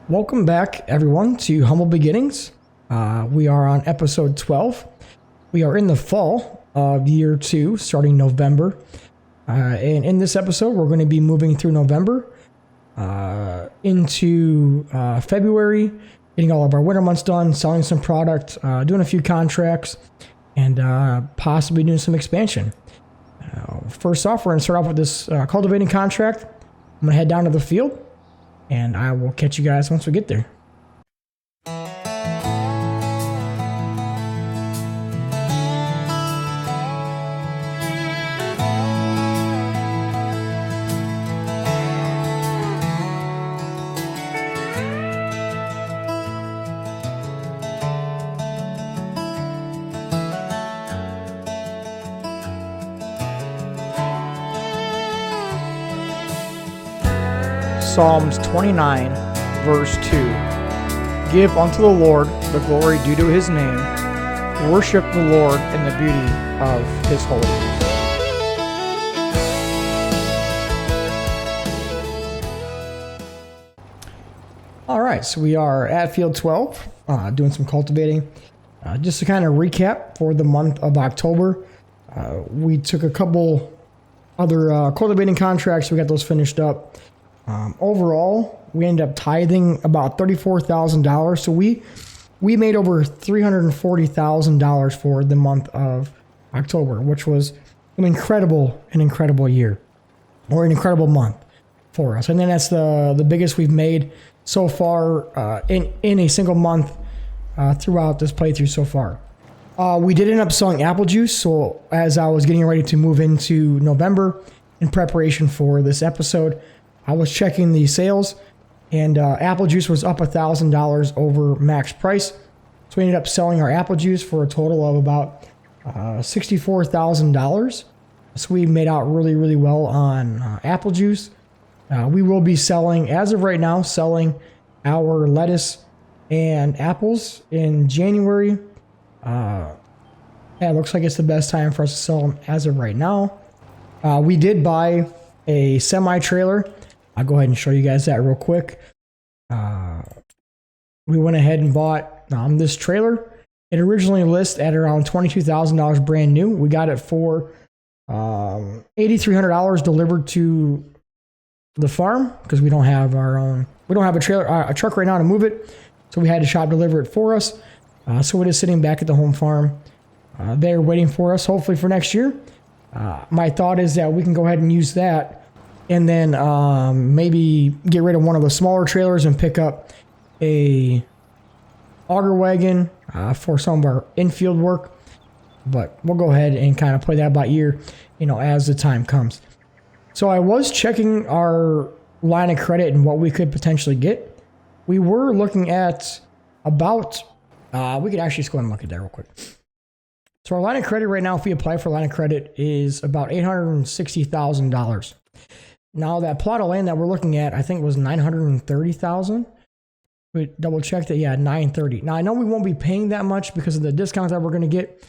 Welcome back, everyone, to Humble Beginnings. We are on episode 12. We are in the fall of year 2, starting November. And in this episode, we're going to be moving through November into February, getting all of our winter months done, selling some product, doing a few contracts, and possibly doing some expansion. First off, we're going to start off with this cultivating contract. I'm going to head down to the field, and I will catch you guys once we get there. Psalms 29, verse 2. Give unto the Lord the glory due to his name. Worship the Lord in the beauty of his holiness. All right, so we are at field 12, doing some cultivating. Just to kind of recap for the month of October, we took a couple other cultivating contracts. We got those finished up. Overall, we ended up tithing about $34,000. So we made over $340,000 for the month of October, which was an incredible year, or an incredible month for us. And then that's the biggest we've made so far in a single month throughout this playthrough so far. We did end up selling apple juice. So as I was getting ready to move into November in preparation for this episode, I was checking the sales, and apple juice was up $1,000 over max price. So we ended up selling our apple juice for a total of about $64,000. So we made out really well on apple juice. We will be selling, as of right now, our lettuce and apples in January. It looks like it's the best time for us to sell them as of right now. We did buy a semi-trailer. I'll go ahead and show you guys that real quick. We went ahead and bought this trailer. It originally listed at around $22,000 brand new. We got it for $8,300 delivered to the farm because we don't have a truck right now to move it. So we had to shop deliver it for us. So it is sitting back at the home farm. They're waiting for us, hopefully for next year. My thought is that we can go ahead and use that, and then maybe get rid of one of the smaller trailers and pick up a auger wagon for some of our infield work. But we'll go ahead and kind of play that by ear, as the time comes. So I was checking our line of credit and what we could potentially get. We were looking at about, we could actually just go ahead and look at that real quick. So our line of credit right now, if we apply for line of credit, is about $860,000. Now that plot of land that we're looking at, I think was $930,000. We double checked it. Yeah, $930,000. Now I know we won't be paying that much because of the discounts that we're going to get,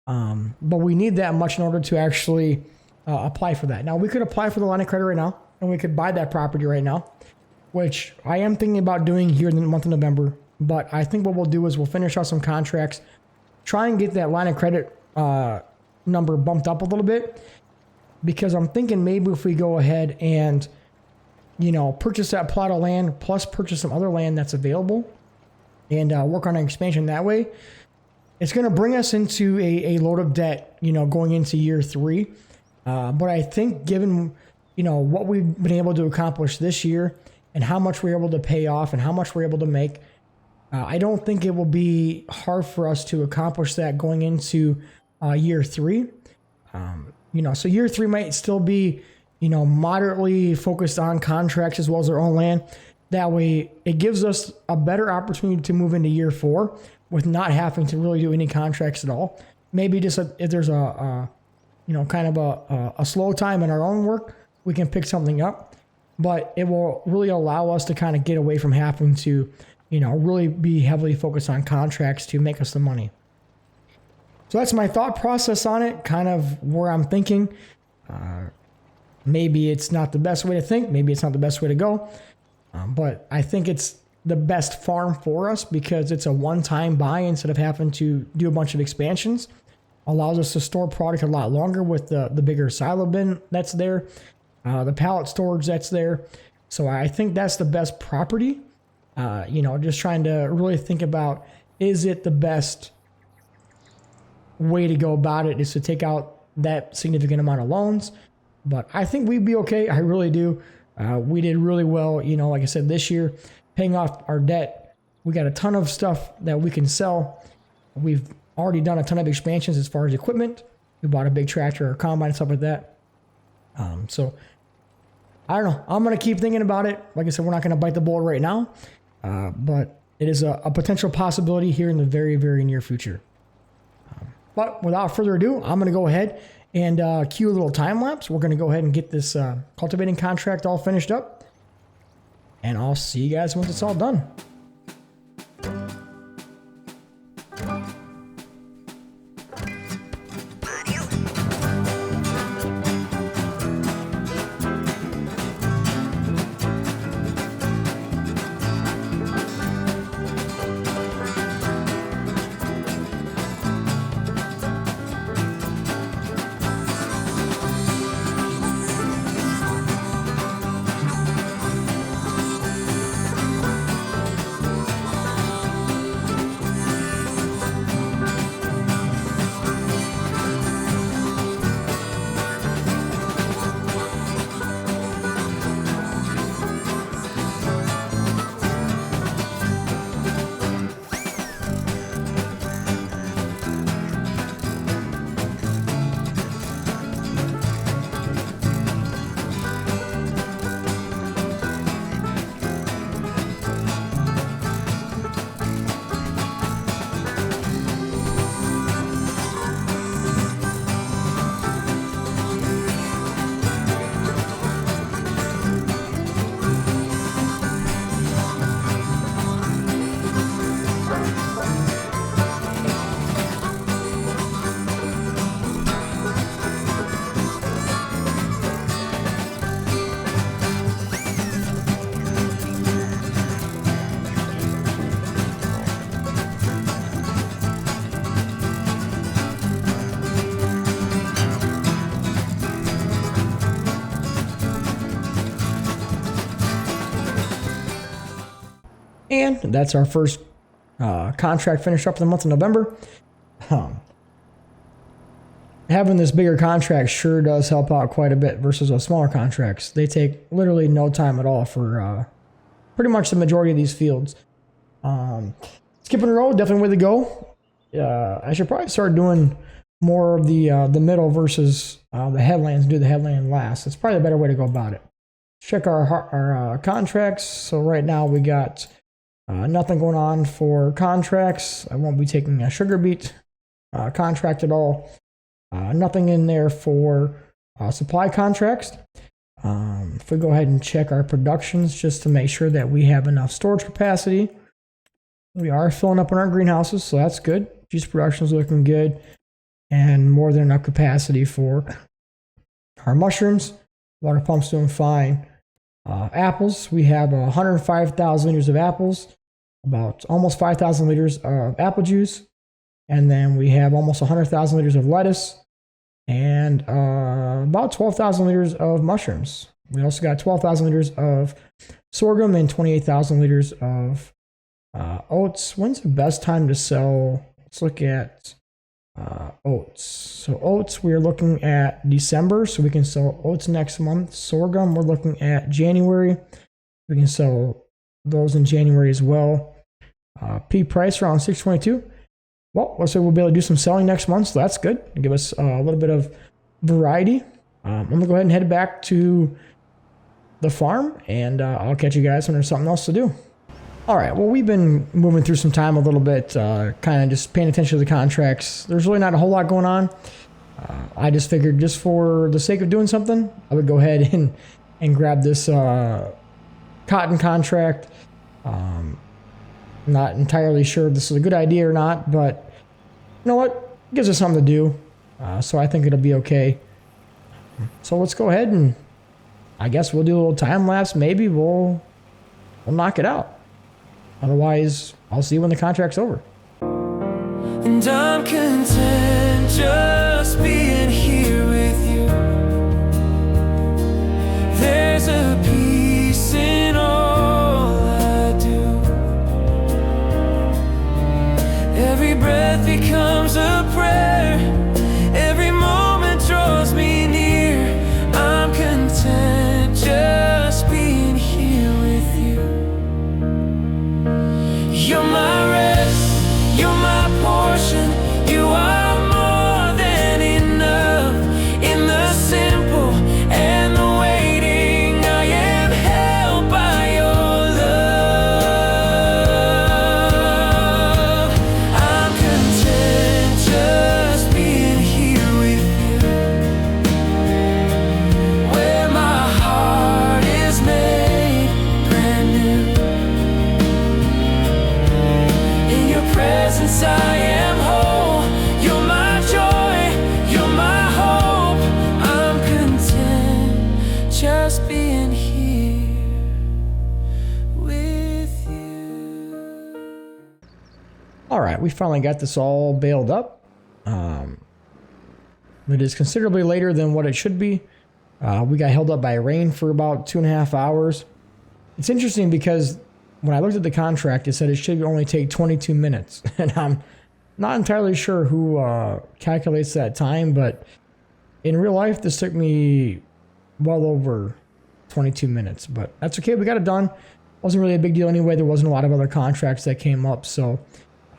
but we need that much in order to actually apply for that. Now we could apply for the line of credit right now, and we could buy that property right now, which I am thinking about doing here in the month of November. But I think what we'll do is we'll finish out some contracts, try and get that line of credit number bumped up a little bit. Because I'm thinking maybe if we go ahead and, purchase that plot of land plus purchase some other land that's available and work on an expansion that way, it's going to bring us into a load of debt, going into year 3. But I think given, what we've been able to accomplish this year and how much we're able to pay off and how much we're able to make, I don't think it will be hard for us to accomplish that going into year 3. So year 3 might still be, moderately focused on contracts as well as our own land. That way, it gives us a better opportunity to move into year 4 with not having to really do any contracts at all. Maybe just if there's a slow time in our own work, we can pick something up. But it will really allow us to kind of get away from having to, really be heavily focused on contracts to make us the money. So that's my thought process on it, kind of where I'm thinking. Maybe it's not the best way to think. Maybe it's not the best way to go. But I think it's the best farm for us because it's a one-time buy instead of having to do a bunch of expansions. Allows us to store product a lot longer with the bigger silo bin that's there, the pallet storage that's there. So I think that's the best property. Just trying to really think about, is it the best way to go about it is to take out that significant amount of loans. But I think we'd be okay. I really do. We did really well, like I said, this year, paying off our debt. We got a ton of stuff that we can sell. We've already done a ton of expansions as far as equipment. We bought a big tractor, a combine, stuff like that. So I don't know. I'm going to keep thinking about it. Like I said, we're not going to bite the bullet right now, but it is a potential possibility here in the very, very near future. But without further ado, I'm going to go ahead and cue a little time lapse. We're going to go ahead and get this cultivating contract all finished up. And I'll see you guys once it's all done. And that's our first contract finished up in the month of November. Having this bigger contract sure does help out quite a bit versus those smaller contracts. They take literally no time at all for pretty much the majority of these fields. Skipping a row, definitely way to go. I should probably start doing more of the middle versus the headlands. Do the headland last. It's probably a better way to go about it. Check our contracts. So right now we got nothing going on for contracts. I won't be taking a sugar beet contract at all. Nothing in there for supply contracts. If we go ahead and check our productions just to make sure that we have enough storage capacity. We are filling up in our greenhouses, so that's good. Juice production is looking good. And more than enough capacity for our mushrooms. Water pump's doing fine. Apples, we have 105,000 liters of apples, about almost 5,000 liters of apple juice. And then we have almost 100,000 liters of lettuce and about 12,000 liters of mushrooms. We also got 12,000 liters of sorghum and 28,000 liters of oats. When's the best time to sell? Let's look at oats. So oats, we're looking at December, so we can sell oats next month. Sorghum, we're looking at January. We can sell those in January as well. Pea price around 622. Well, let's say we'll be able to do some selling next month, so that's good. It'll give us a little bit of variety. I'm going to go ahead and head back to the farm, and I'll catch you guys when there's something else to do. All right, well, we've been moving through some time a little bit, kind of just paying attention to the contracts. There's really not a whole lot going on. I just figured just for the sake of doing something, I would go ahead and grab this cotton contract. Not entirely sure if this is a good idea or not, but you know what? It gives us something to do, so I think it'll be okay. So let's go ahead and I guess we'll do a little time lapse. Maybe we'll knock it out. Otherwise, I'll see you when the contract's over. And I'm content just being here with you. There's a peace in all I do. Every breath becomes a prayer. Every moment draws me near. I'm content just being here with you. You're my rest, you're my portion. You are more than enough. In the simple and the waiting, I am held by your love. I'm content just being here with you, where my heart is made brand new. In your presence I am whole. You're my joy, you're my hope. I'm content just being here with you. All right, we finally got this all bailed up. It is considerably later than what it should be. We got held up by rain for about 2.5 hours. It's interesting because when I looked at the contract, it said it should only take 22 minutes. And I'm not entirely sure who calculates that time, but in real life, this took me well over 22 minutes. But that's okay, we got it done. Wasn't really a big deal anyway. There wasn't a lot of other contracts that came up, so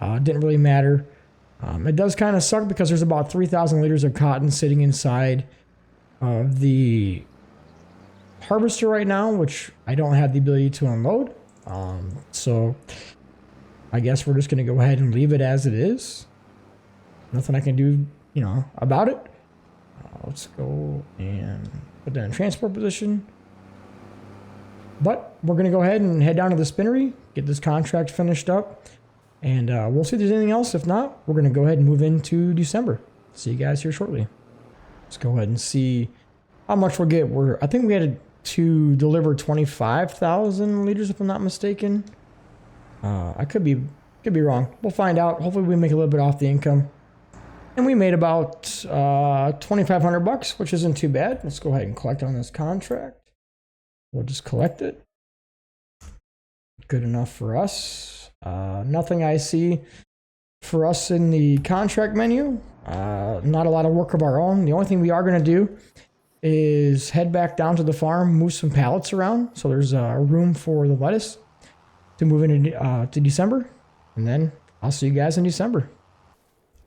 it didn't really matter. It does kind of suck because there's about 3,000 liters of cotton sitting inside of the harvester right now, which I don't have the ability to unload. So I guess we're just going to go ahead and leave it as it is. Nothing I can do, about it. Let's go and put that in transport position. But we're going to go ahead and head down to the spinnery, get this contract finished up, and we'll see if there's anything else. If not, we're going to go ahead and move into December. See you guys here shortly. Let's go ahead and see how much we'll get. I think we had to deliver 25,000 liters, if I'm not mistaken. I could be wrong. We'll find out. Hopefully we make a little bit off the income. And we made about $2,500, which isn't too bad. Let's go ahead and collect on this contract. We'll just collect it. Good enough for us. Nothing I see for us in the contract menu. Not a lot of work of our own. The only thing we are going to do is head back down to the farm, move some pallets around. So there's room for the lettuce to move into to December. And then I'll see you guys in December.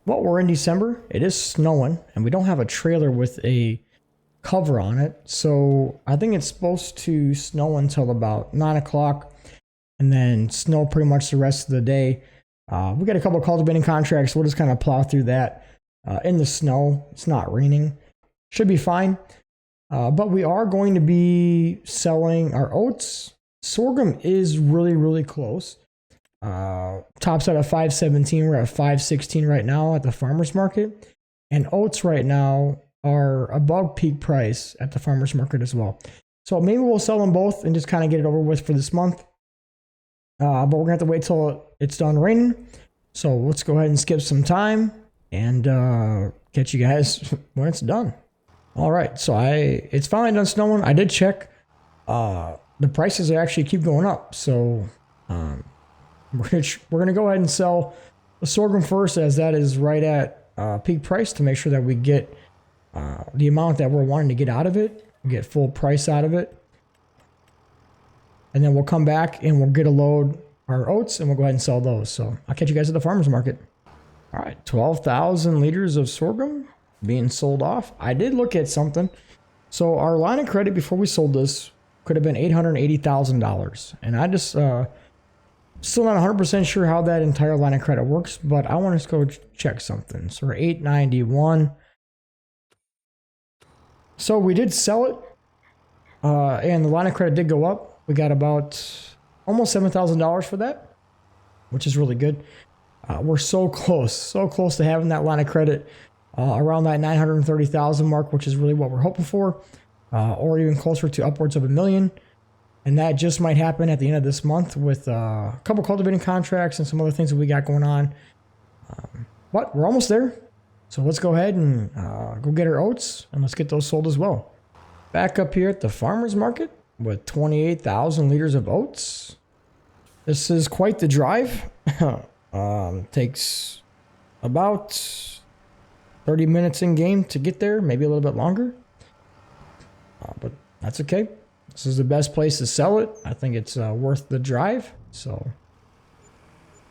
Well, we're in December. It is snowing, and we don't have a trailer with a cover on it. So I think it's supposed to snow until about 9 o'clock and then snow pretty much the rest of the day. We got a couple of cultivating contracts. We'll just kind of plow through that in the snow. It's not raining. Should be fine. But we are going to be selling our oats. Sorghum is really, really close. Tops out at 517. We're at 516 right now at the farmer's market. And oats right now are above peak price at the farmer's market as well. So maybe we'll sell them both and just kind of get it over with for this month. But we're going to have to wait till it's done raining. So let's go ahead and skip some time and catch you guys when it's done. All right, so it's finally done snowing. I did check. The prices actually keep going up. So we're gonna go ahead and sell the sorghum first, as that is right at peak price, to make sure that we get the amount that we're wanting to get out of it, get full price out of it. And then we'll come back and we'll get a load our oats and we'll go ahead and sell those. So I'll catch you guys at the farmer's market. All right, 12,000 liters of sorghum being sold off. I did look at something. So our line of credit before we sold this could have been $880,000. And I just still not 100% sure how that entire line of credit works, but I want to go check something. So we're 891. So we did sell it, and the line of credit did go up. We got about almost $7,000 for that, which is really good. We're so close to having that line of credit around that 930,000 mark, which is really what we're hoping for, or even closer to upwards of $1 million. And that just might happen at the end of this month with a couple cultivating contracts and some other things that we got going on. But we're almost there. So let's go ahead and go get our oats and let's get those sold as well. Back up here at the farmer's market with 28,000 liters of oats. This is quite the drive. Takes about 30 minutes in game to get there, maybe a little bit longer. But that's okay. This is the best place to sell it. I think it's worth the drive. So,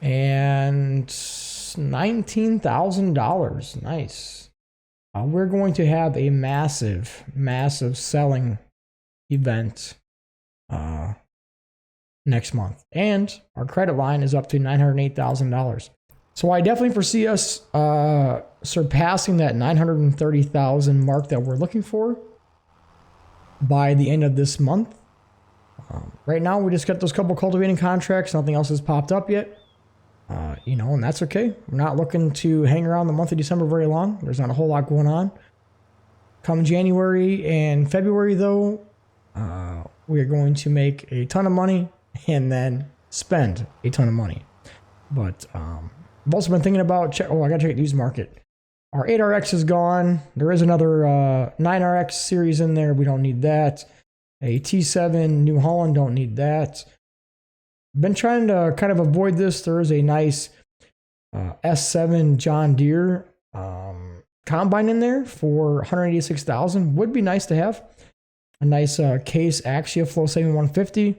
and $19,000. Nice. We're going to have a massive selling event next month. And our credit line is up to $908,000. So I definitely foresee us surpassing that 930,000 mark that we're looking for by the end of this month. Right now, we just got those couple cultivating contracts. Nothing else has popped up yet. And that's okay. We're not looking to hang around the month of December very long. There's not a whole lot going on. Come January and February, though, we are going to make a ton of money and then spend a ton of money. But I've also been thinking about, I got to check the used market. Our 8RX is gone. There is another 9RX series in there. We don't need that. A T7 New Holland, don't need that. Been trying to kind of avoid this. There is a nice S7 John Deere combine in there for $186,000. Would be nice to have. A nice case Axia Flow 7150.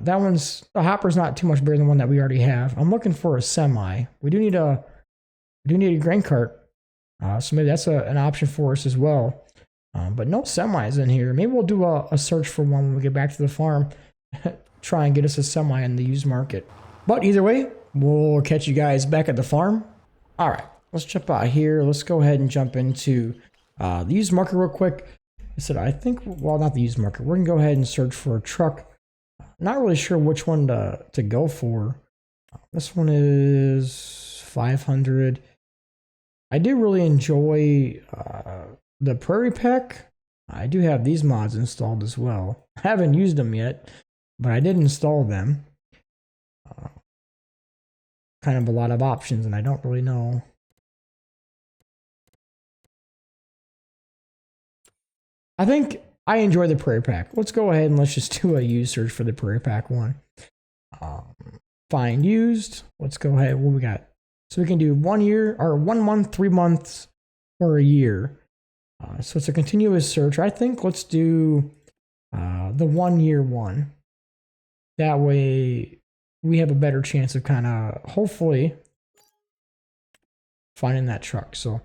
That one's, the hopper's not too much bigger than the one that we already have. I'm looking for a semi. We do need a grain cart. So maybe that's an option for us as well. But no semis in here. Maybe we'll do a search for one when we get back to the farm. Try and get us a semi in the used market. But either way, we'll catch you guys back at the farm. All right, let's jump out here. Let's go ahead and jump into the used market real quick. I think, well, not the used market. We're going to go ahead and search for a truck. Not really sure which one to go for. This one is 500. I do really enjoy the Prairie Pack. I do have these mods installed as well. I haven't used them yet, but I did install them. Kind of a lot of options, and I don't really know. I think I enjoy the Prairie Pack. Let's go ahead and let's just do a used search for the Prairie Pack one. Find used. Let's go ahead. What we got? So we can do 1 year or 1 month, 3 months, or a year. So it's a continuous search. I think let's do the 1 year one. That way we have a better chance of kind of hopefully finding that truck. So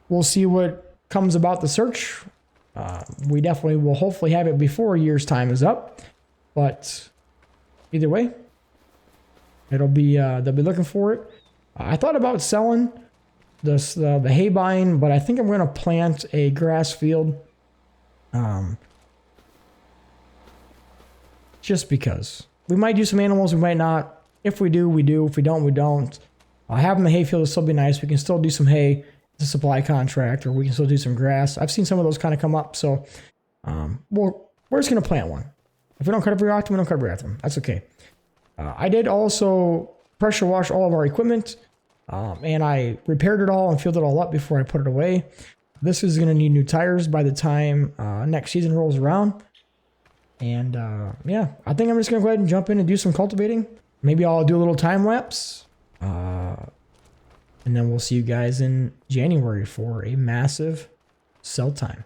we'll see what comes about the search. We definitely will hopefully have it before a year's time is up. But either way, it'll be they'll be looking for it. I thought about selling this the hay bine, but I think I'm going to plant a grass field. Just because we might do some animals, we might not. If we do, we do. If we don't, we don't. Having the hay field will still be nice. We can still do some hay, the supply contract, or we can still do some grass. I've seen some of those kind of come up, so we're just going to plant one. If we don't cut it very often, we don't cut it very often. That's okay. I did also pressure wash all of our equipment, and I repaired it all and filled it all up before I put it away. This is going to need new tires by the time next season rolls around. And yeah, I think I'm just going to go ahead and jump in and do some cultivating. Maybe I'll do a little time lapse. And then we'll see you guys in January for a massive sell time.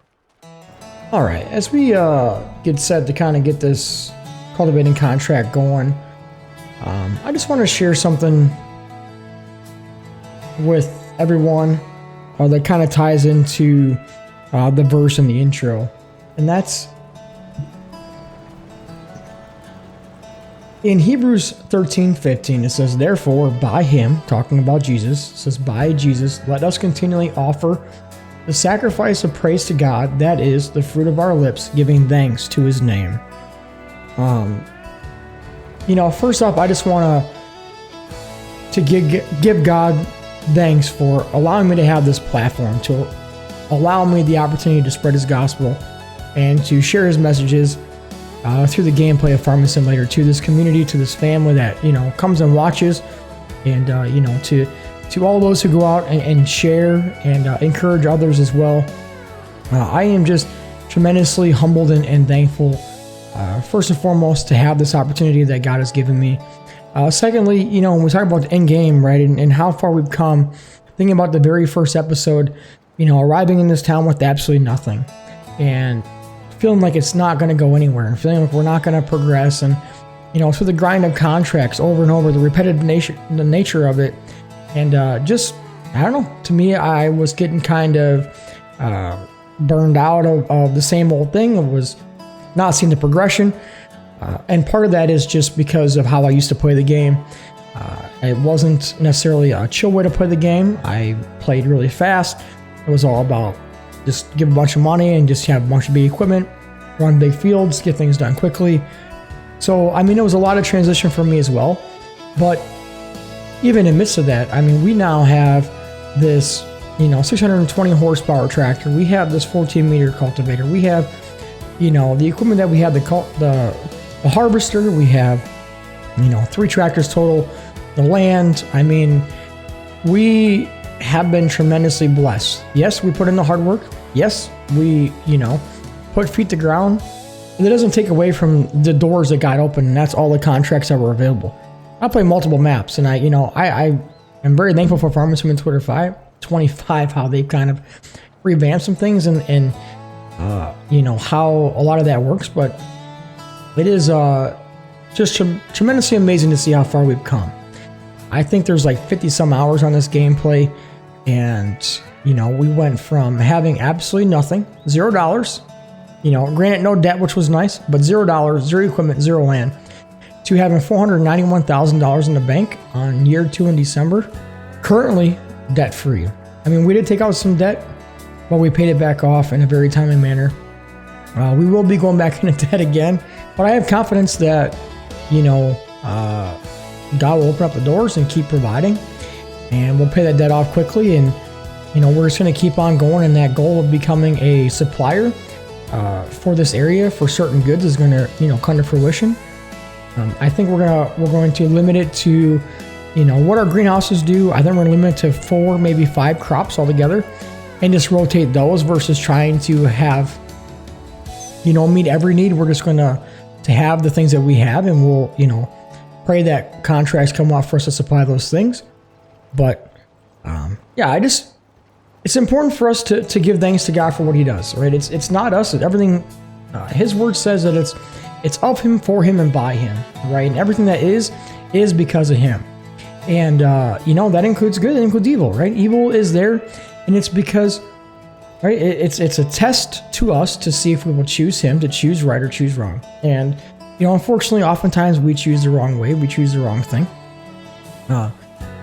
All right, as we get set to kind of get this cultivating contract going, I just want to share something with everyone that kind of ties into the verse in the intro. And that's in Hebrews 13:15. It says, therefore, by him, talking about Jesus, it says, by Jesus, let us continually offer the sacrifice of praise to God, that is the fruit of our lips, giving thanks to his name. First off, I just want to give God thanks for allowing me to have this platform, to allow me the opportunity to spread his gospel and to share his messages through the gameplay of Farming Simulator to this community, to this family that comes and watches, and to all those who go out and share and encourage others as well. I am just tremendously humbled and thankful, first and foremost, to have this opportunity that God has given me. Secondly, when we talk about the end game, right, and how far we've come, thinking about the very first episode, arriving in this town with absolutely nothing, and feeling like it's not going to go anywhere, and feeling like we're not going to progress, and through the grind of contracts over and over, the repetitive nature of it, and just, I don't know, to me, I was getting kind of burned out of the same old thing. It was not seeing the progression, and part of that is just because of how I used to play the game. It wasn't necessarily a chill way to play the game. I played really fast. It was all about just give a bunch of money and just have a bunch of big equipment, run big fields, get things done quickly. So, it was a lot of transition for me as well. But even in the midst of that, we now have this, 620 horsepower tractor. We have this 14-meter cultivator. We have, the equipment that we have, the harvester. We have, 3 tractors total. The land. We have been tremendously blessed. Yes, we put in the hard work. Yes, we, put feet to ground. And it doesn't take away from the doors that got open, and that's all the contracts that were available. I play multiple maps, and I am very thankful for Farming Simulator 25, how they've kind of revamped some things and how a lot of that works. But it is just tremendously amazing to see how far we've come. I think there's like 50 some hours on this gameplay, and we went from having absolutely nothing, $0, granted no debt, which was nice, but $0, 0 equipment, 0 land, to having $491,000 in the bank on year 2 in December, currently debt free. We did take out some debt, but we paid it back off in a very timely manner. We will be going back into debt again, but I have confidence that God will open up the doors and keep providing, and we'll pay that debt off quickly. And we're just going to keep on going, and that goal of becoming a supplier for this area for certain goods is going to come to fruition. I think we're going to limit it to what our greenhouses do. I think we're going to limit it to 4, maybe 5 crops altogether, and just rotate those versus trying to have meet every need. We're just going to have the things that we have, and we'll pray that contracts come off for us to supply those things. But it's important for us to give thanks to God for what He does, right? It's not us. Everything His word says that it's of Him, for Him, and by Him, right? And everything that is because of Him. And that includes good, it includes evil, right? Evil is there, and it's because, right? It's a test to us to see if we will choose Him, to choose right or choose wrong. And unfortunately, oftentimes we choose the wrong way. We choose the wrong thing.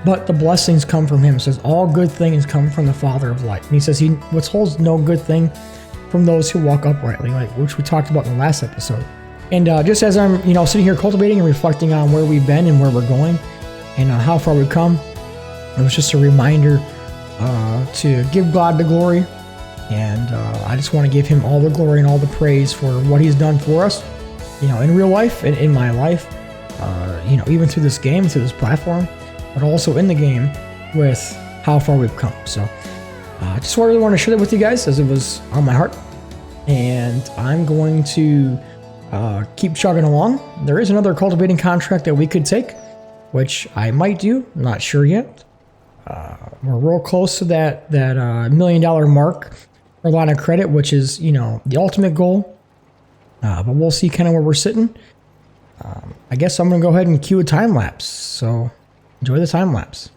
But the blessings come from Him. It says all good things come from the Father of light. And He says He withholds no good thing from those who walk uprightly, which we talked about in the last episode. And just as I'm, sitting here cultivating and reflecting on where we've been and where we're going and how far we've come, it was just a reminder to give God the glory. And I just want to give Him all the glory and all the praise for what He's done for us, in real life and in my life, even through this game, through this platform, but also in the game with how far we've come. So just really want to share that with you guys as it was on my heart. And I'm going to keep chugging along. There is another cultivating contract that we could take, which I might do. I'm not sure yet. We're real close to that $1 million mark for line of credit, which is, the ultimate goal. But we'll see kind of where we're sitting. I guess I'm going to go ahead and cue a time lapse. So enjoy the time lapse.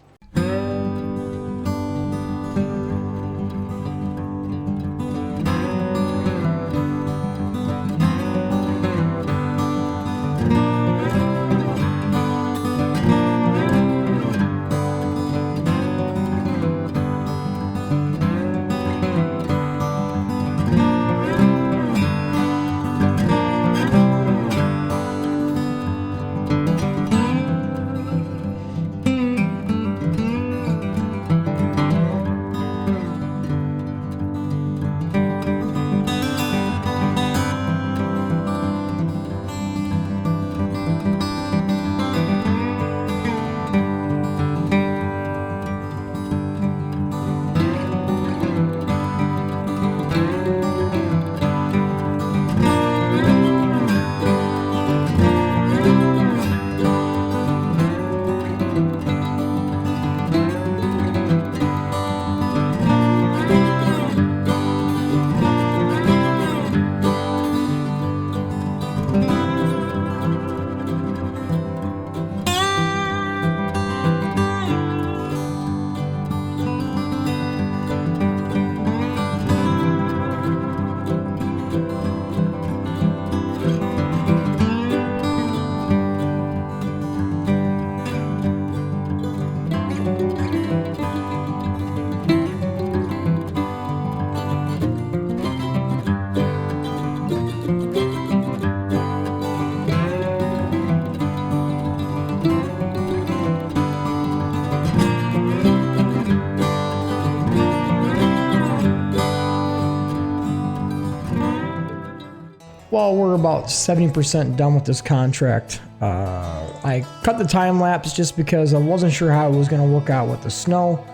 Well, we're about 70% done with this contract. I cut the time lapse just because I wasn't sure how it was going to work out with the snow.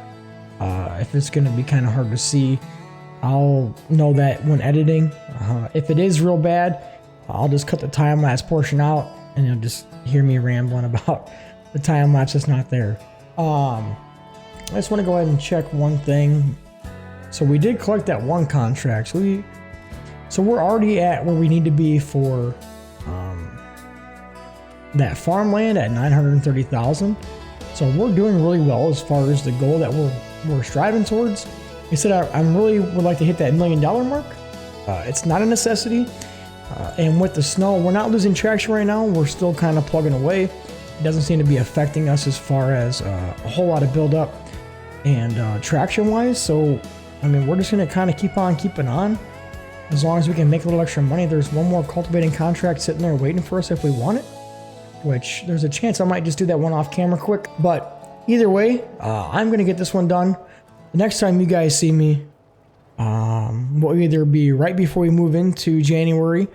If it's going to be kind of hard to see, I'll know that when editing. If it is real bad, I'll just cut the time lapse portion out and you'll just hear me rambling about the time lapse that's not there. I just want to go ahead and check one thing. So we did collect that one contract. So we're already at where we need to be for that farmland at 930,000. So we're doing really well as far as the goal that we're striving towards. I said I really would like to hit that $1 million mark. It's not a necessity. And with the snow, we're not losing traction right now. We're still kind of plugging away. It doesn't seem to be affecting us as far as a whole lot of buildup and traction wise. So, I mean, we're just going to kind of keep on keeping on. As long as we can make a little extra money. There's one more cultivating contract sitting there waiting for us if we want it, which there's a chance I might just do that one off camera quick. But either way, I'm going to get this one done. The next time you guys see me, will either be right before we move into January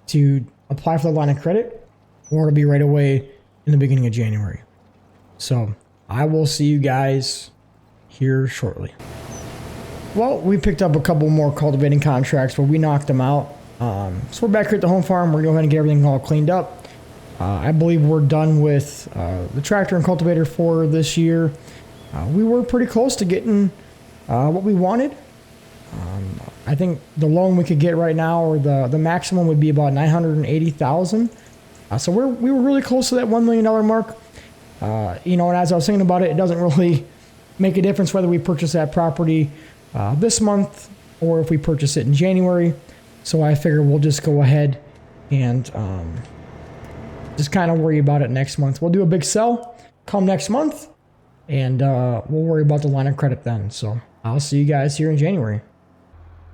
to apply for the line of credit, or it'll be right away in the beginning of January. So I will see you guys here shortly. Well, we picked up a couple more cultivating contracts, but we knocked them out. So we're back here at the home farm. We're going to go ahead and get everything all cleaned up. I believe we're done with the tractor and cultivator for this year. We were pretty close to getting what we wanted. I think the loan we could get right now, or the maximum, would be about $980,000. So we were really close to that $1 million mark. And as I was thinking about it, it doesn't really make a difference whether we purchase that property this month or if we purchase it in January. So I figure we'll just go ahead and just kind of worry about it next month. We'll do a big sell come next month, and we'll worry about the line of credit then. So I'll see you guys here in January.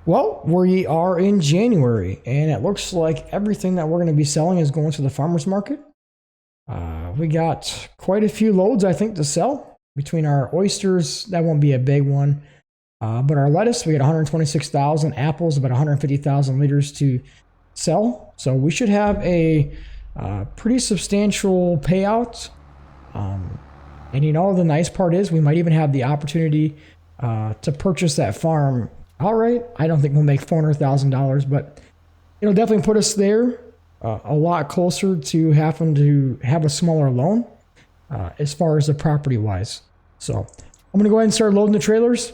Well, we are in January, and it looks like everything that we're going to be selling is going to the farmer's market. We got quite a few loads, I think, to sell. Between our oysters, that won't be a big one. But our lettuce, we got 126,000. Apples, about 150,000 liters to sell. So we should have a pretty substantial payout. And the nice part is we might even have the opportunity to purchase that farm outright. I don't think we'll make $400,000, but it'll definitely put us there a lot closer to having to have a smaller loan as far as the property wise. So I'm going to go ahead and start loading the trailers,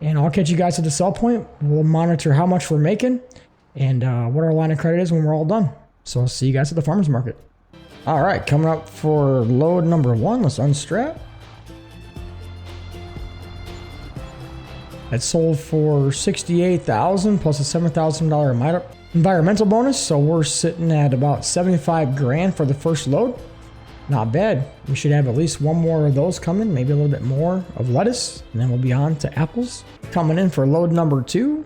and I'll catch you guys at the sell point. We'll monitor how much we're making and what our line of credit is when we're all done. So I'll see you guys at the farmer's market. All right, coming up for load number 1. Let's unstrap. It sold for $68,000 plus a $7,000 environmental bonus. So we're sitting at about $75,000 for the first load. Not bad. We should have at least one more of those coming, maybe a little bit more of lettuce, and then we'll be on to apples. Coming in for load number 2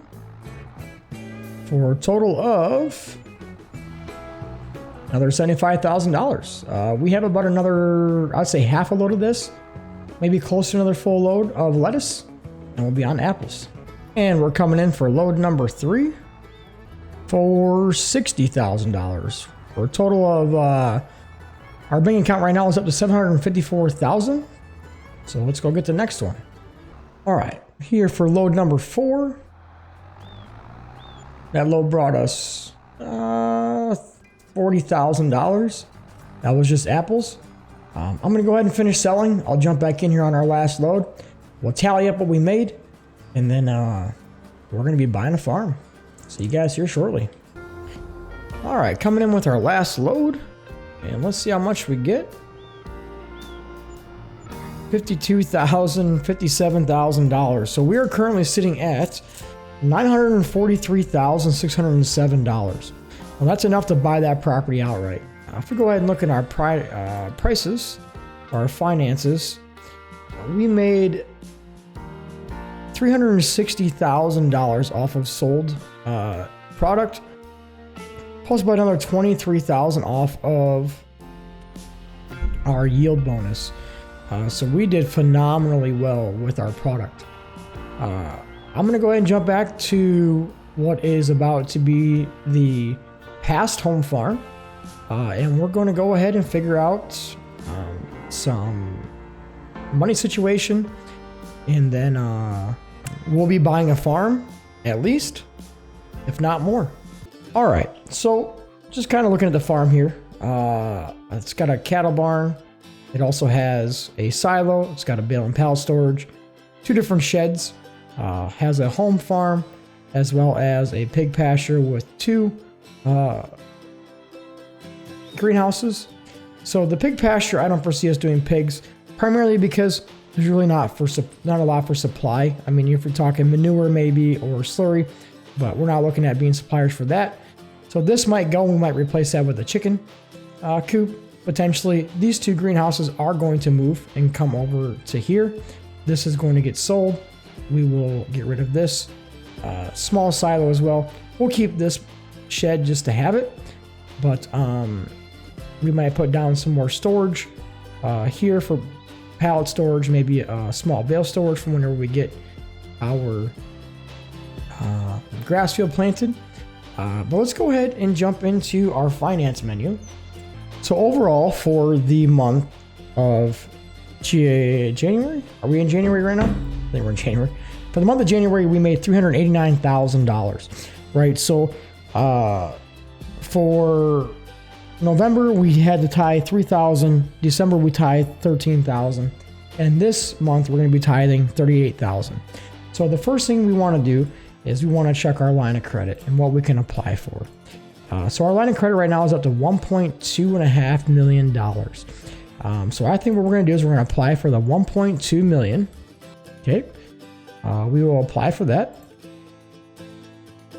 for a total of another $75,000. We have about another, I'd say half a load of this, maybe close to another full load of lettuce, and we'll be on apples. And we're coming in for load number 3 for $60,000 for a total of our bank account right now is up to $754,000. So let's go get the next one. All right, here for load number 4. That load brought us $40,000. That was just apples. I'm gonna go ahead and finish selling. I'll jump back in here on our last load. We'll tally up what we made, and then we're gonna be buying a farm. See you guys here shortly. All right, coming in with our last load. And let's see how much we get. $52,000, $57,000. So we are currently sitting at $943,607. Well, that's enough to buy that property outright. If we go ahead and look at our prices, our finances, we made $360,000 off of sold product. Plus about another $23,000 off of our yield bonus. So we did phenomenally well with our product. I'm going to go ahead and jump back to what is about to be the past home farm, and we're going to go ahead and figure out some money situation, and then we'll be buying a farm at least, if not more. All right, so just kind of looking at the farm here. It's got a cattle barn. It also has a silo. It's got a bale and pallet storage, 2 different sheds, has a home farm, as well as a pig pasture with 2 greenhouses. So the pig pasture, I don't foresee us doing pigs, primarily because there's really not a lot for supply. I mean, if you're talking manure maybe or slurry, but we're not looking at being suppliers for that. So this might go, we might replace that with a chicken coop. Potentially, these 2 greenhouses are going to move and come over to here. This is going to get sold. We will get rid of this small silo as well. We'll keep this shed just to have it, but we might put down some more storage here for pallet storage, maybe a small bale storage from whenever we get our grass field planted. But let's go ahead and jump into our finance menu. So overall, for the month of January, are we in January right now? I think we're in January. For the month of January, we made $389,000, right? So for November, we had to tithe $3,000. December, we tithed $13,000. And this month, we're going to be tithing $38,000. So the first thing we want to do is we want to check our line of credit and what we can apply for. So our line of credit right now is up to $1.25 million. So I think what we're going to do is we're going to apply for the $1.2 million. Okay. We will apply for that.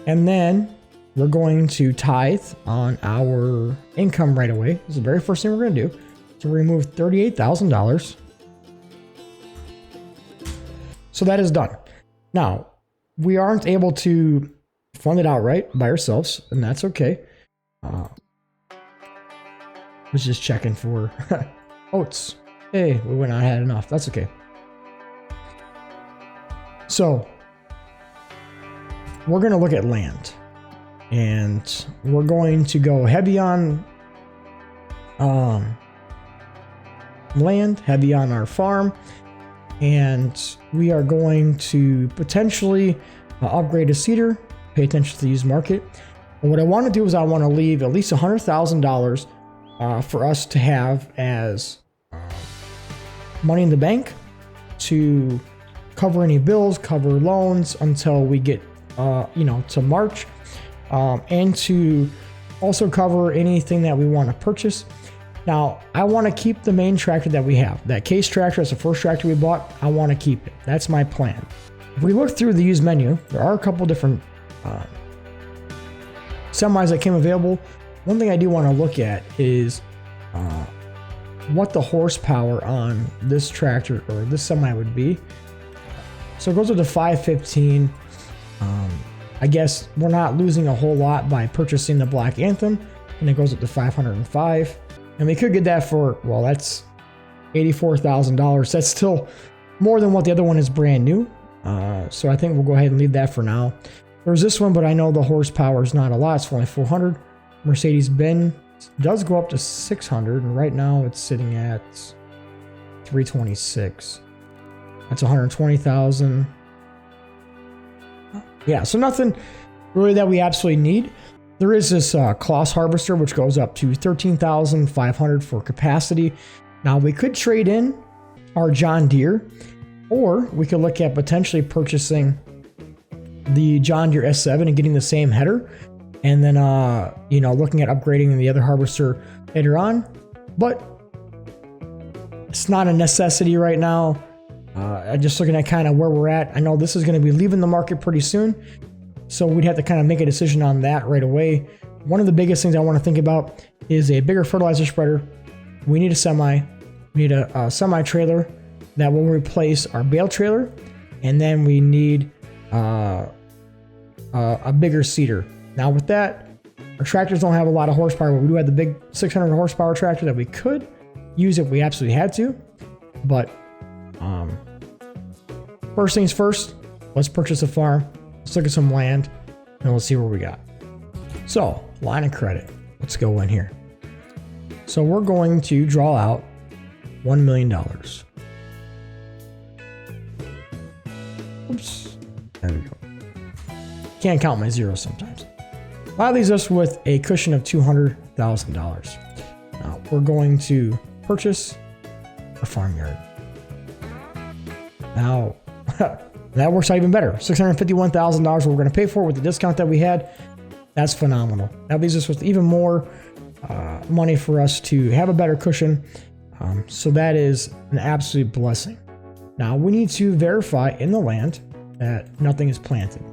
And then we're going to tithe on our income right away. This is the very first thing we're going to do. So we remove $38,000. So that is done. Now, we aren't able to fund it outright by ourselves, and that's okay. Was just checking for oats. Hey, we went on had enough. That's okay. So we're going to look at land, and we're going to go heavy on land, heavy on our farm, and we are going to potentially upgrade a seeder, pay attention to the used market. But what I want to do is I want to leave at least $100,000 for us to have as money in the bank to cover any bills, cover loans until we get, to March, and to also cover anything that we want to purchase. Now, I want to keep the main tractor that we have. That case tractor, that's the first tractor we bought. I want to keep it. That's my plan. If we look through the used menu, there are a couple different semis that came available. One thing I do want to look at is what the horsepower on this tractor or this semi would be. So it goes up to 515. I guess we're not losing a whole lot by purchasing the Black Anthem, and it goes up to 505. And we could get that for, well, that's $84,000. That's still more than what the other one is brand new. So I think we'll go ahead and leave that for now. There's this one, but I know the horsepower is not a lot. It's only 400. Mercedes-Benz does go up to 600, and right now it's sitting at 326. That's 120,000. Yeah, so nothing really that we absolutely need. There is this Kloss harvester, which goes up to 13,500 for capacity. Now we could trade in our John Deere, or we could look at potentially purchasing the John Deere S7 and getting the same header, and then looking at upgrading the other harvester later on. But it's not a necessity right now. I'm just looking at kind of where we're at. I know this is going to be leaving the market pretty soon, so we'd have to kind of make a decision on that right away. One of the biggest things I want to think about is a bigger fertilizer spreader. We need a semi. We need a semi-trailer that will replace our bale trailer, and then we need a bigger seeder. Now with that, our tractors don't have a lot of horsepower, but we do have the big 600 horsepower tractor that we could use if we absolutely had to. But first things first, let's purchase a farm. Let's look at some land, and let's see what we got. So line of credit. Let's go in here. So we're going to draw out $1 million. Oops. There we go. Can't count my zeros sometimes. That leaves us with a cushion of $200,000. Now we're going to purchase a farmyard. Now that works out even better. $651,000 what we're going to pay for it with the discount that we had. That's phenomenal. That leaves us with even more money for us to have a better cushion. So that is an absolute blessing. Now we need to verify in the land that nothing is planted.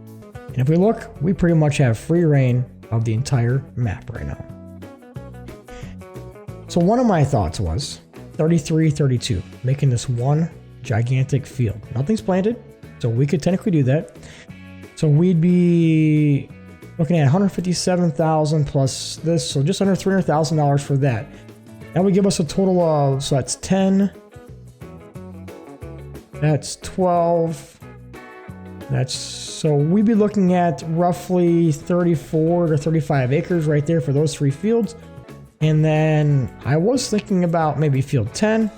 And if we look, we pretty much have free reign of the entire map right now. So one of my thoughts was 33-32, making this one gigantic field. Nothing's planted, so we could technically do that. So we'd be looking at 157,000 plus this, so just under $300,000 for that. That would give us a total of, so that's 10, that's 12, so we'd be looking at roughly 34 to 35 acres right there for those 3 fields. And then I was thinking about maybe field 10.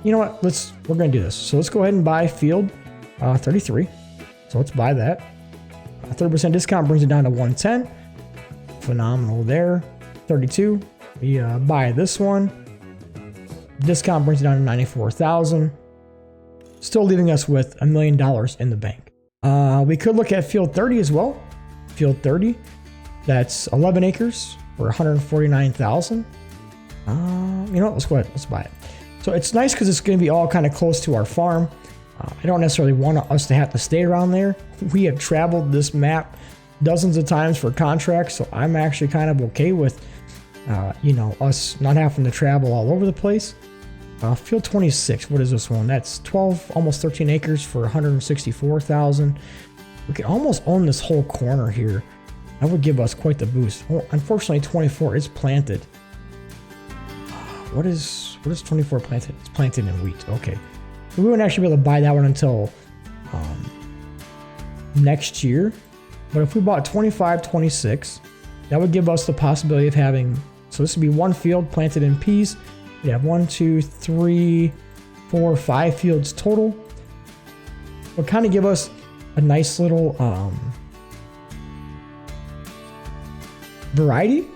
You know what? We're going to do this. So let's go ahead and buy field 33. So let's buy that. 30% discount brings it down to 110. Phenomenal there. 32. We buy this one. Discount brings it down to 94,000. Still leaving us with $1 million in the bank. We could look at field 30 as well. Field 30. That's 11 acres for 149,000. You know what? Let's go ahead. Let's buy it. So it's nice because it's going to be all kind of close to our farm. I don't necessarily want us to have to stay around there. We have traveled this map dozens of times for contracts, so I'm actually kind of okay with, us not having to travel all over the place. Field 26, what is this one? That's 12, almost 13 acres for 164,000. We could almost own this whole corner here. That would give us quite the boost. Oh, unfortunately, 24 is planted. What is 24 planted? It's planted in wheat. Okay. So we wouldn't actually be able to buy that one until next year. But if we bought 25, 26, that would give us the possibility of having, so this would be one field planted in peas. We'd have 1, 2, 3, 4, 5 fields total. Would kind of give us a nice little variety.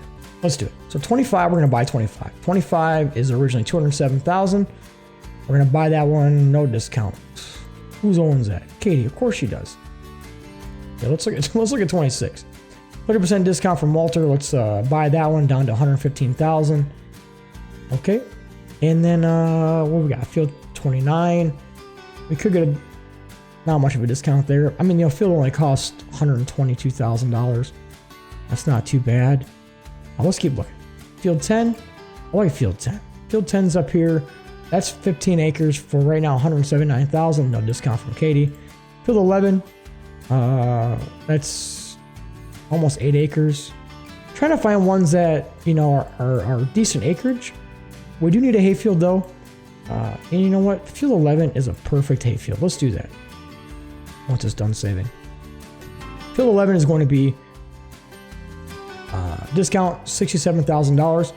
Let's do it. So 25, we're going to buy 25. 25 is originally 207,000. We're going to buy that one, no discount. Who owns that? Katie, of course she does. Yeah, let's look at 26. 30% discount from Walter. Let's buy that one down to 115,000. Okay. And then what we got? Field 29. We could get not much of a discount there. I mean, field only cost $122,000. That's not too bad. Let's keep looking. Field 10. I like field 10. Field 10's up here. That's 15 acres for right now, 179,000. No discount from Katie. Field 11. That's almost 8 acres. Trying to find ones that are decent acreage. We do need a hayfield though. And you know what? Field 11 is a perfect hayfield. Let's do that. Once it's done saving. Field 11 is going to be discount $67,000.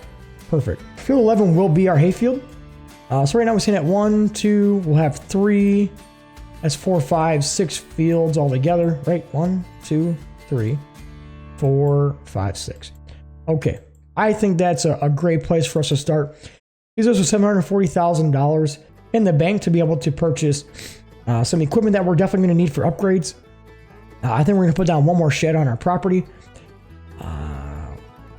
Perfect. Field 11 will be our hayfield. So right now we're sitting at 1, 2, we'll have 3. That's 4, 5, 6 fields all together, right? 1, 2, 3, 4, 5, 6. Okay. I think that's a great place for us to start. These are $740,000 in the bank to be able to purchase some equipment that we're definitely going to need for upgrades. I think we're going to put down one more shed on our property.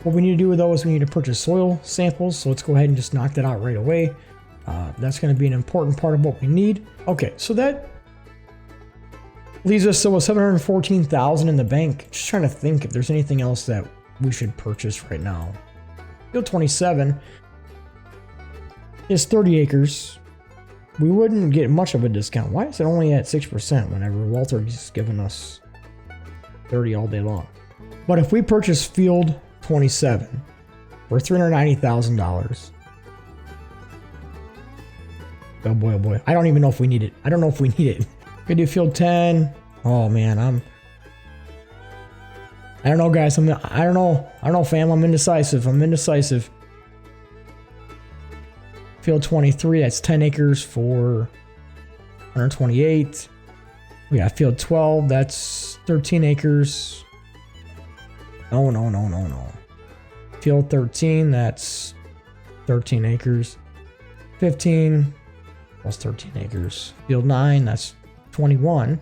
What we need to do with those, we need to purchase soil samples. So let's go ahead and just knock that out right away. That's going to be an important part of what we need. Okay, so that leaves us still with $714,000 in the bank. Just trying to think if there's anything else that we should purchase right now. Field 27 is 30 acres. We wouldn't get much of a discount. Why is it only at 6% whenever Walter's given us 30 all day long? But if we purchase field 27 for $390,000. Oh boy, oh boy. I don't even know if we need it. I don't know if we need it. Could do field 10. Oh man, I don't know, guys. I don't know, fam. I'm indecisive. Field 23, that's 10 acres for 128. We got field 12, that's 13 acres. No. Field 13, that's 13 acres. 15 plus 13 acres. Field 9, that's 21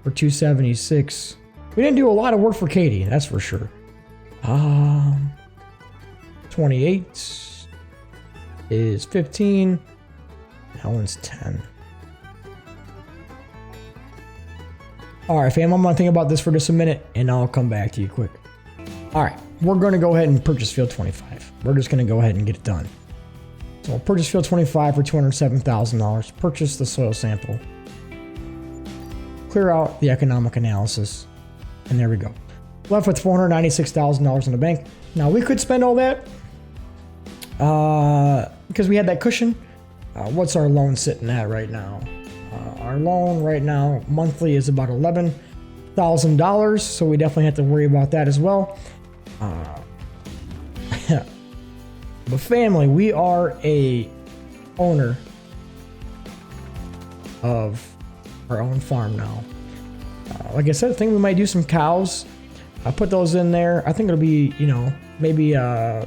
for 276. We didn't do a lot of work for Katie, that's for sure. 28 is 15. That one's 10. Alright, fam, I'm going to think about this for just a minute, and I'll come back to you quick. Alright, we're going to go ahead and purchase field 25. We're just going to go ahead and get it done. So we'll purchase field 25 for $207,000. Purchase the soil sample. Clear out the economic analysis. And there we go. Left with $496,000 in the bank. Now, we could spend all that because we had that cushion. What's our loan sitting at right now? Our loan right now monthly is about $11,000, so we definitely have to worry about that as well. But family, we are a owner of our own farm now. Like I said, I think we might do some cows. I put those in there. I think it'll be, maybe I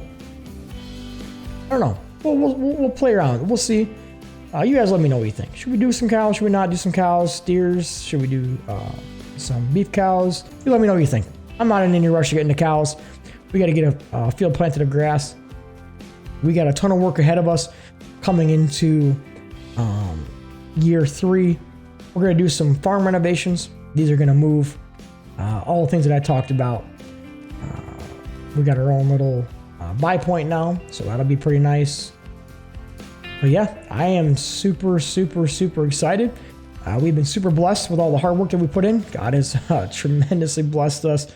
don't know. We'll play around. We'll see. You guys let me know what you think. Should we do some cows? Should we not do some cows? Steers? Should we do some beef cows? You let me know what you think. I'm not in any rush to get into cows. We got to get a field planted of grass. We got a ton of work ahead of us coming into year 3. We're going to do some farm renovations. These are going to move all the things that I talked about. We got our own little buy point now, so that'll be pretty nice. But yeah, I am super excited. We've been super blessed with all the hard work that we put in. God has tremendously blessed us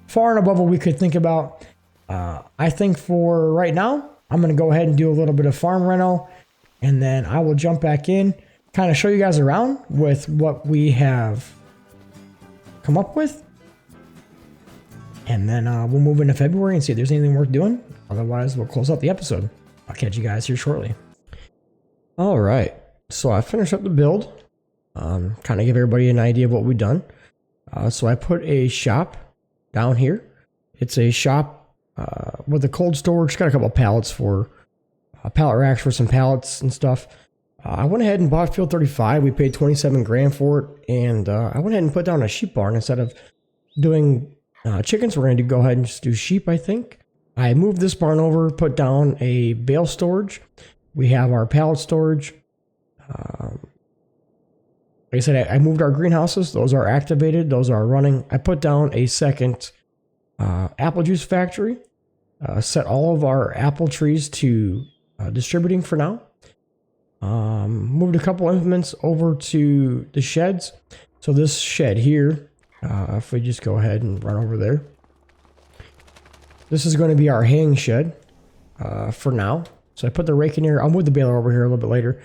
far and above what we could think about. I think for right now, I'm going to go ahead and do a little bit of farm reno, and then I will jump back in, kind of show you guys around with what we have come up with. And then we'll move into February and see if there's anything worth doing. Otherwise, we'll close out the episode. I'll catch you guys here shortly. All right. So I finished up the build. Kind of give everybody an idea of what we've done. So I put a shop down here. It's a shop with a cold storage. Got a couple of pallets for pallet racks for some pallets and stuff. I went ahead and bought field 35. We paid 27 grand for it. And I went ahead and put down a sheep barn instead of doing chickens. We're going to go ahead and just do sheep, I think. I moved this barn over, put down a bale storage. We have our pallet storage. Like I said, I moved our greenhouses. Those are activated. Those are running. I put down a second apple juice factory. Set all of our apple trees to distributing for now. Moved a couple implements over to the sheds. So this shed here, if we just go ahead and run over there. This is going to be our haying shed for now. So I put the rake in here. I'll move the baler over here a little bit later.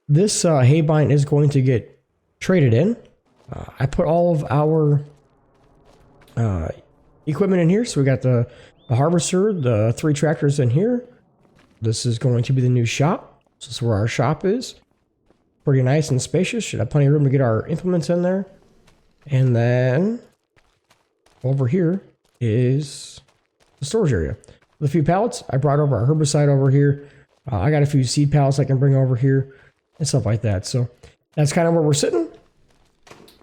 This hay bind is going to get traded in. I put all of our equipment in here. So we got the harvester, the 3 tractors in here. This is going to be the new shop. So this is where our shop is. Pretty nice and spacious. Should have plenty of room to get our implements in there. And then over here is the storage area. With a few pallets, I brought over our herbicide over here. I got a few seed pallets I can bring over here and stuff like that. So that's kind of where we're sitting.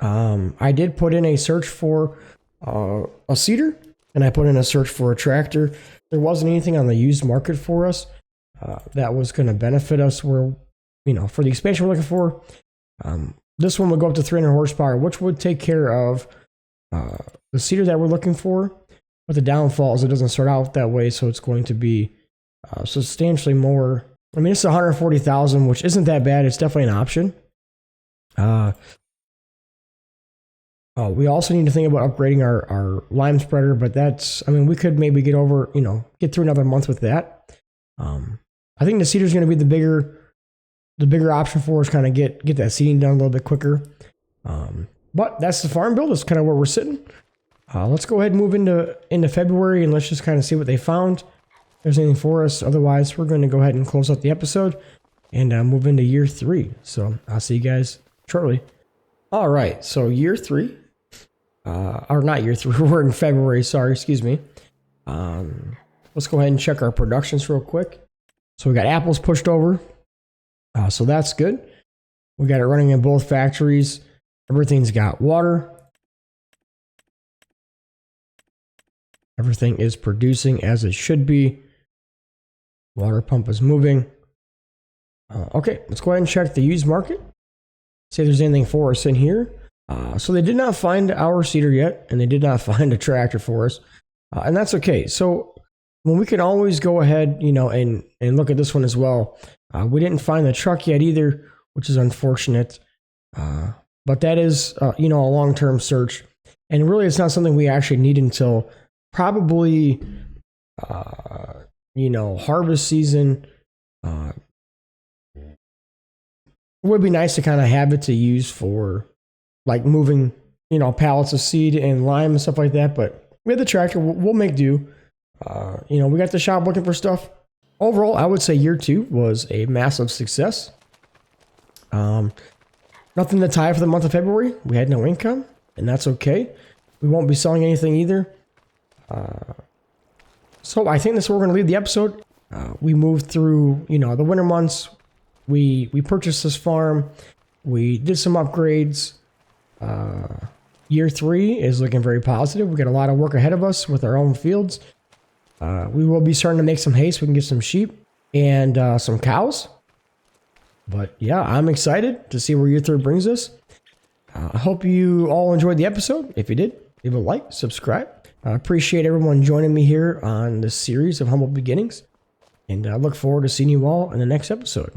I did put in a search for a seeder, and I put in a search for a tractor. There wasn't anything on the used market for us that was going to benefit us where, for the expansion we're looking for. This one will go up to 300 horsepower, which would take care of the seeder that we're looking for. But the downfall is it doesn't start out that way, so it's going to be substantially more. I mean, it's 140,000, which isn't that bad. It's definitely an option. We also need to think about upgrading our lime spreader, but we could maybe get through another month with that. I think the seeder is going to be the bigger option for us, kind of get that seeding done a little bit quicker. But that's the farm build. That's kind of where we're sitting. Let's go ahead and move into February, and let's just kind of see what they found. If there's anything for us. Otherwise, we're going to go ahead and close out the episode and move into year 3. So I'll see you guys shortly. All right, so year 3, or not year 3. We're in February. Sorry, excuse me. Let's go ahead and check our productions real quick. So we got apples pushed over. So that's good. We got it running in both factories. Everything's got water. Everything is producing as it should be. Water pump is moving. Okay, let's go ahead and check the used market. See if there's anything for us in here. So they did not find our seeder yet, and they did not find a tractor for us. And that's okay. So when we can always go ahead, and look at this one as well. We didn't find the truck yet either, which is unfortunate. But that is, a long-term search. And really, it's not something we actually need until probably, harvest season. It would be nice to kind of have it to use for like moving, pallets of seed and lime and stuff like that. But we have the tractor. We'll make do. We got the shop looking for stuff. Overall, I would say year 2 was a massive success. Nothing to tie for the month of February. We had no income, and that's okay. We won't be selling anything either. So I think this is where we're going to leave the episode. We moved through, the winter months. We purchased this farm. We did some upgrades. Year 3 is looking very positive. We got a lot of work ahead of us with our own fields. We will be starting to make some hay so we can get some sheep and some cows. But yeah, I'm excited to see where year 3 brings us. I hope you all enjoyed the episode. If you did, leave a like, subscribe. I appreciate everyone joining me here on this series of Humble Beginnings. And I look forward to seeing you all in the next episode.